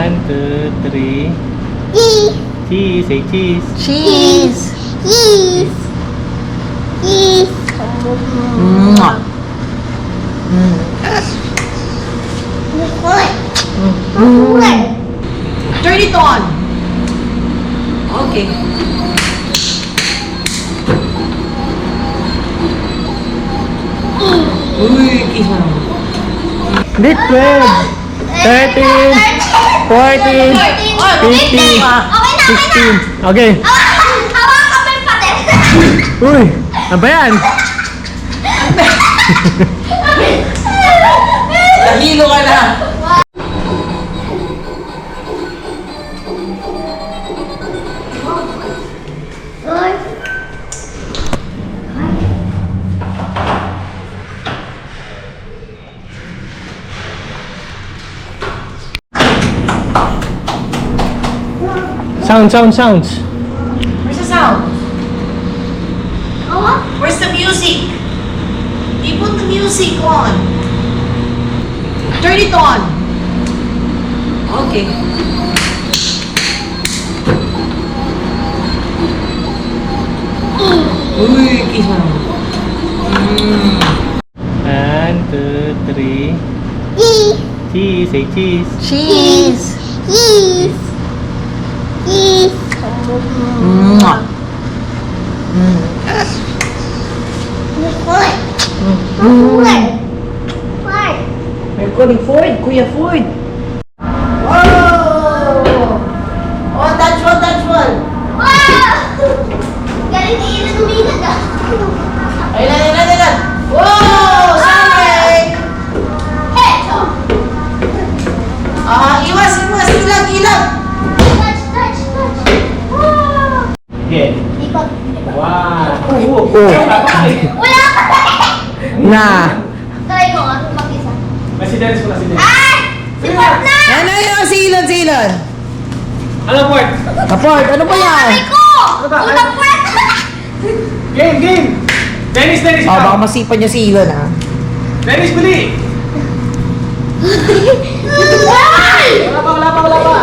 1, 2, 3. Cheese. Say cheese. Cheese. Cheese. Cheese. Mwah. 30 ton. Okay. Uy, kiss mo naman. Hindi, 12, 13, 14, 15, 16. Okay. Hawakan mo yung patin. Uy, ano ba yan? Nahilo ka na. Sounds. Where's the sound? Where's the music? You put the music on. Turn it on. Okay. Uy, kiss mo naman. 1, 2, 3. Cheese. Say cheese. Cheese. Cheese. Cheese. Mwah. We're calling Ford, Kuya Ford. Whoa! Oh, that's one. Galing ilan umilag ah. Ayun. Whoa! Sorry! Heto. Iwas. Ilag. Touch. Wow. Yeah. Ipag. 1. Wala ka. Na. Try mo nga, mag-isa. Si Dennis pala, si Dennis. Ay! Sipot na! Ano yun? Silon. Ano, Port? Apart, ano ba yan? Aray ko! Ano ba? Unang puwet! Game! Dennis, Oh, baka ikaw. masipan niya silon, ha? Dennis, bili! Ay! Wala pa.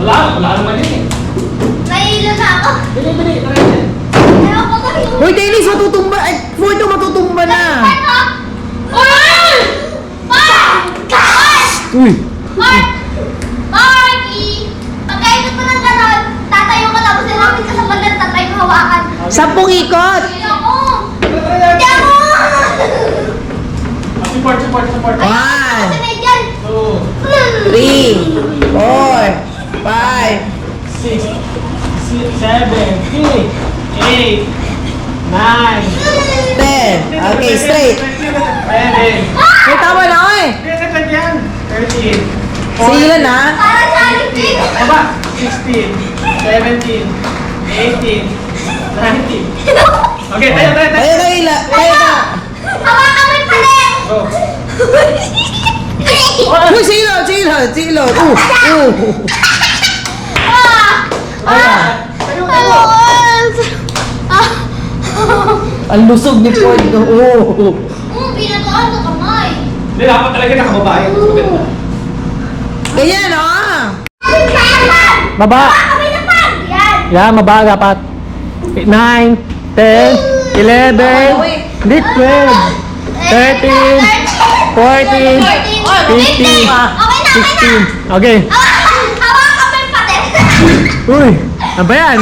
Wala naman yun eh. Nahihilo na ako. Bili, tara yan. Ayaw ko tayo. Hoy, Dennis, matutumba. Ay, Ford, matutumba na. Ano? Ay! Gosh! Uy! Marky! Pagkainit mo ng ganon, tatayo ka tapos nilapit ka sa bandar, tatry ko hawakan. 10 ikot. Ayoko! Tara. Ayoko! Support. 1, Kasi na yan. 2, 3, 4, 5. 6, 7, 8, 9, 10. Okay, straight. 11. May tama na, oy. Kaya yan. 13. Silon, ha? Para challenging! Aba, 16, 17, 18, 19. Okay, tayo. Tayo na. Hawakan mo yung palit! Go. Uy, silon. Ayan. Ang lusog ni Ford. Pinatuan sa kamay. Hindi, dapat talaga nakababae. Maganda. Ganyan, oh. Baba. Kami na pa! Yan! Yan, maba dapat. 9, 10, 11, hindi, 12, 13, 14, 15, 16. Okay. Hawakan mo yung patin. Uy, ano ba yan?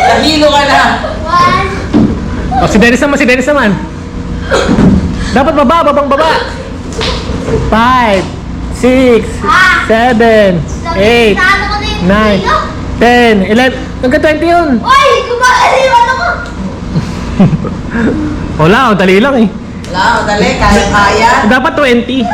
Nahilo ka na. One. Oh, si Dennis naman. Dapat babang baba. 5, 6, 7, 8, 9, 10, 11. Hanggang 20 yun. Uy! Kumaliwan ako! Wala, dali lang eh. Wala, dali. Kaya. Dapat 20.